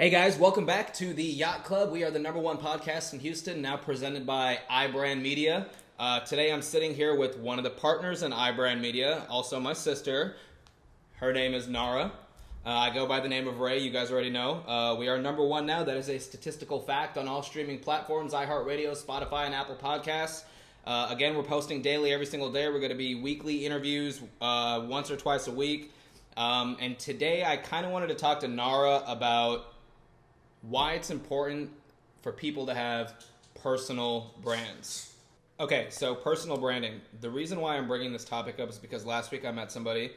Hey guys, welcome back to the Yacht Club. We are the #1 podcast in Houston, now presented by iBrandMedia. Today I'm sitting here with one of the partners in iBrandMedia, also my sister. Her name is Nara. I go by the name of Ray, you guys already know. We are #1 now. That is a statistical fact on all streaming platforms, iHeartRadio, Spotify, and Apple Podcasts. Again, we're posting daily every single day. We're going to be weekly interviews once or twice a week. And today I kind of wanted to talk to Nara about why it's important for people to have personal brands. Okay, so personal branding. The reason why I'm bringing this topic up is because last week I met somebody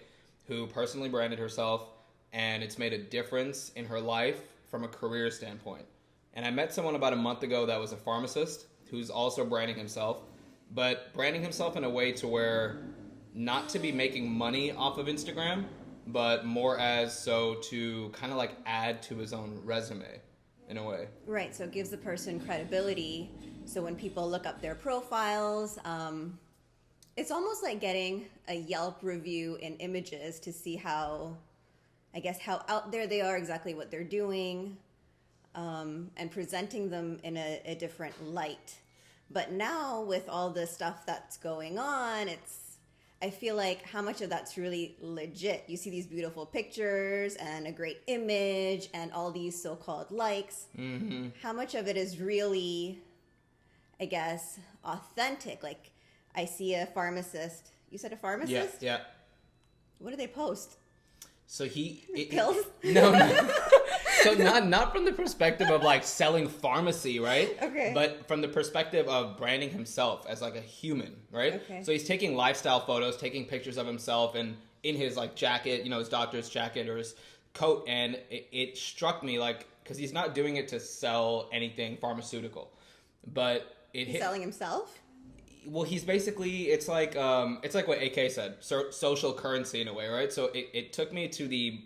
who personally branded herself, and it's made a difference in her life from a career standpoint. And I met someone about a month ago that was a pharmacist who's also branding himself, but branding himself in a way to where not to be making money off of Instagram, but more as so to kind of like add to his own resume in a way. Right, so it gives the person credibility. So when people look up their profiles, it's almost like getting a Yelp review in images to see how out there they are, exactly what they're doing, and presenting them in a different light. But now with all the stuff that's going on, I feel like how much of that's really legit. You see these beautiful pictures and a great image and all these so-called likes. Mm-hmm. How much of it is really, I guess, authentic? Like, I see a pharmacist. You said a pharmacist? Yeah. What do they post? So Pills? No. So not from the perspective of like selling pharmacy, right? Okay. But from the perspective of branding himself as like a human, right? Okay. So he's taking lifestyle photos, taking pictures of himself and in his like jacket, his doctor's jacket or his coat. And it struck me like, because he's not doing it to sell anything pharmaceutical, but He's selling himself? Well, he's basically, it's like what AK said, social currency in a way, right? So it took me to the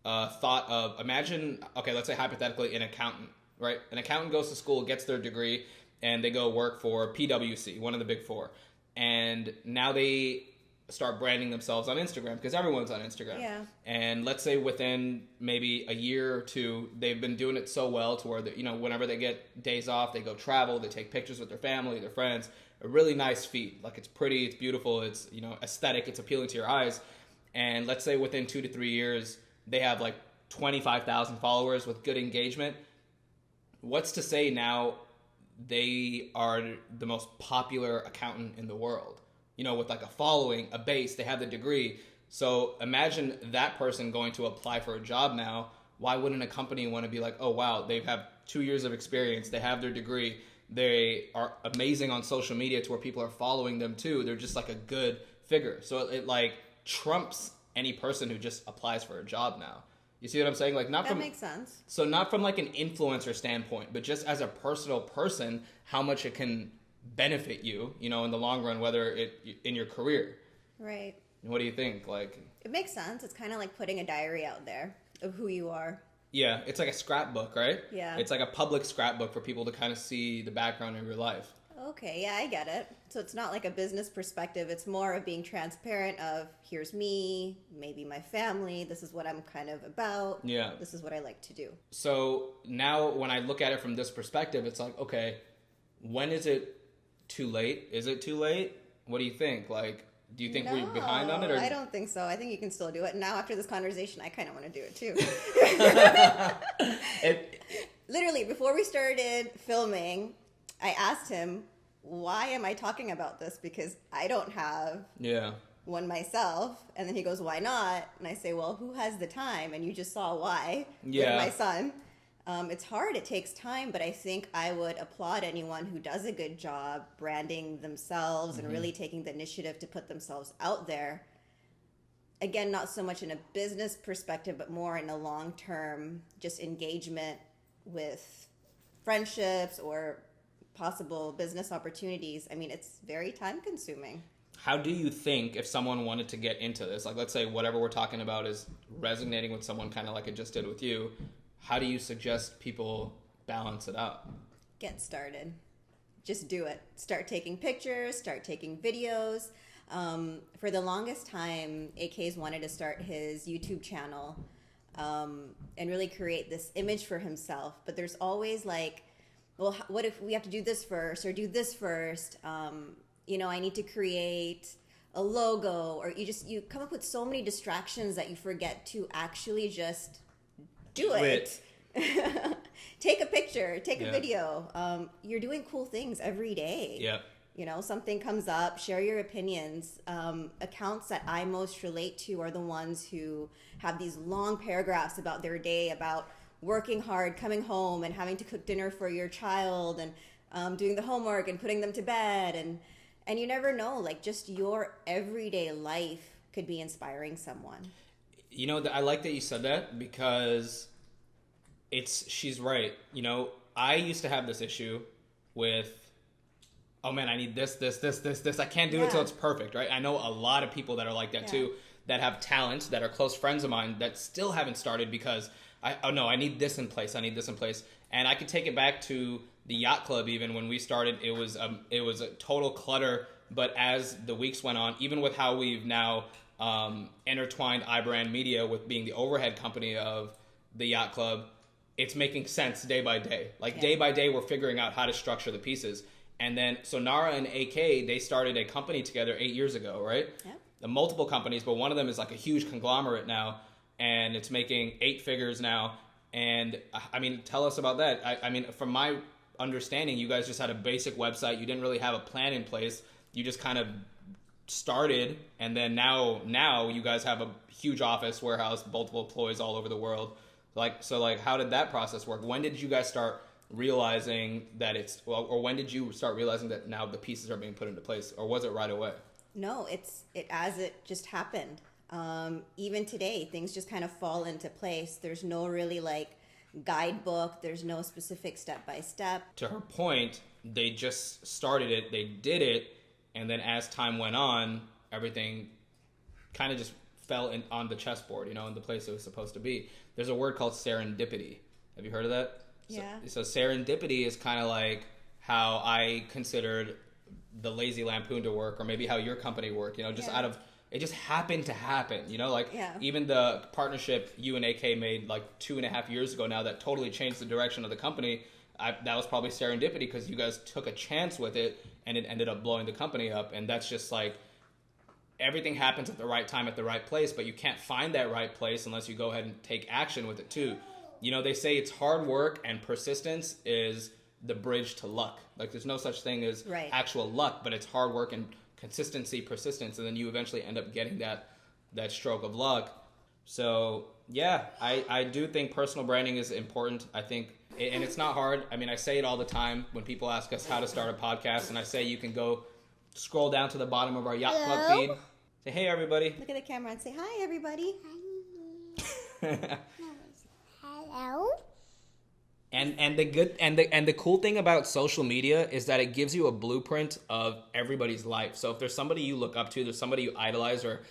thought of, imagine, okay, let's say hypothetically an accountant, right? An accountant goes to school, gets their degree, and they go work for PwC, one of the big four. And now they start branding themselves on Instagram because everyone's on Instagram. Yeah. And let's say within maybe a year or two, they've been doing it so well to where, whenever they get days off, they go travel, they take pictures with their family, their friends. A really nice feed. Like, it's pretty, it's beautiful, it's, aesthetic, it's appealing to your eyes. And let's say within 2 to 3 years, they have like 25,000 followers with good engagement. What's to say now they are the most popular accountant in the world? With like a following, a base, they have the degree. So imagine that person going to apply for a job now. Why wouldn't a company want to be like, oh wow, they have 2 years of experience, they have their degree, they are amazing on social media to where people are following them too. They're just like a good figure. So it like trumps any person who just applies for a job now. You see what I'm saying? Like, That makes sense. So not from like an influencer standpoint, but just as a personal person, how much it can benefit you, in the long run, whether in your career. Right. What do you think? Like, it makes sense. It's kind of like putting a diary out there of who you are. Yeah, it's like a scrapbook, right? Yeah. It's like a public scrapbook for people to kind of see the background of your life. Okay, yeah, I get it. So it's not like a business perspective. It's more of being transparent of, here's me, maybe my family, this is what I'm kind of about. Yeah. This is what I like to do. So now when I look at it from this perspective, it's like, okay, when is it too late? Is it too late? What do you think? Like, do you think we're behind on it? Or? I don't think so. I think you can still do it. Now after this conversation, I kind of want to do it too. Literally, before we started filming, I asked him, why am I talking about this? Because I don't have one myself. And then he goes, why not? And I say, well, who has the time? And you just saw why with my son. It's hard. It takes time. But I think I would applaud anyone who does a good job branding themselves and really taking the initiative to put themselves out there. Again, not so much in a business perspective, but more in a long-term just engagement with friendships or possible business opportunities. I mean, it's very time consuming. How do you think if someone wanted to get into this, like let's say whatever we're talking about is resonating with someone kind of like it just did with you, how do you suggest people balance it out? Get started. Just do it. Start taking pictures, start taking videos. For the longest time, AK's wanted to start his YouTube channel and really create this image for himself. But there's always like, well, what if we have to do this first or do this first? I need to create a logo, or you come up with so many distractions that you forget to actually just do it. Take a picture, take a video. You're doing cool things every day. Yeah. Something comes up, share your opinions. Accounts that I most relate to are the ones who have these long paragraphs about their day, about working hard, coming home and having to cook dinner for your child, and doing the homework and putting them to bed. And you never know, like, just your everyday life could be inspiring someone. I like that you said that, because she's right. I used to have this issue with, oh man, I need this. I can't do it till it's perfect, right? I know a lot of people that are like that too, that have talents, that are close friends of mine, that still haven't started because I need this in place. And I could take it back to the Yacht Club. Even when we started, it was a total clutter. But as the weeks went on, even with how we've now intertwined iBrandMedia with being the overhead company of the Yacht Club, it's making sense day by day. Day by day, we're figuring out how to structure the pieces. And then, so Nara and AK, they started a company together 8 years ago, right? Yeah. The multiple companies, but one of them is like a huge conglomerate now, and it's making 8 figures now. And I mean, tell us about that. I mean, from my understanding, you guys just had a basic website. You didn't really have a plan in place. You just kind of started, and then now you guys have a huge office, warehouse, multiple employees all over the world. So how did that process work? When did you guys start realizing that or when did you start realizing that now the pieces are being put into place, or was it right away? No, it just happened. Even today, things just kind of fall into place. There's no really guidebook. There's no specific step by step. To her point, they just started it, they did it, and then as time went on, everything kind of just fell on the chessboard, in the place it was supposed to be. There's a word called serendipity. Have you heard of that? Yeah. So serendipity is kind of like how I considered the Lazy Lampoon to work, or maybe how your company worked, out of, it just happened to happen, even the partnership you and AK made 2.5 years ago now that totally changed the direction of the company. That was probably serendipity, because you guys took a chance with it and it ended up blowing the company up. And that's just everything happens at the right time at the right place, but you can't find that right place unless you go ahead and take action with it too. They say it's hard work, and persistence is the bridge to luck. There's no such thing as actual luck, but it's hard work and consistency, persistence, and then you eventually end up getting that stroke of luck. So yeah, I do think personal branding is important. I think, and it's not hard. I mean, I say it all the time when people ask us how to start a podcast, and I say you can go scroll down to the bottom of our Yacht Club feed. Say, hey everybody. Look at the camera and say, hi everybody. Hello. And the cool thing about social media is that it gives you a blueprint of everybody's life. So if there's somebody you look up to, there's somebody you idolize or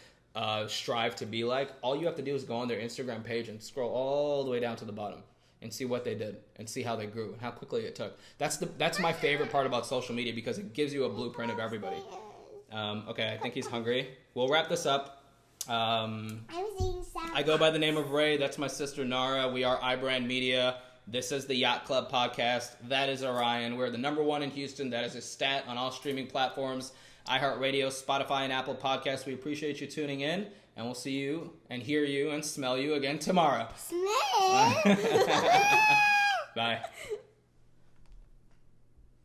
strive to be like, all you have to do is go on their Instagram page and scroll all the way down to the bottom and see what they did and see how they grew and how quickly it took. That's my favorite part about social media, because it gives you a blueprint of everybody. Okay, I think he's hungry. We'll wrap this up. I go by the name of Ray. That's my sister Nara. We are iBrandMedia. This is the Yacht Club podcast. That is Orion. We're the #1 in Houston. That is a stat on all streaming platforms: iHeartRadio, Spotify, and Apple Podcasts. We appreciate you tuning in, and we'll see you and hear you and smell you again tomorrow. Smell. Bye.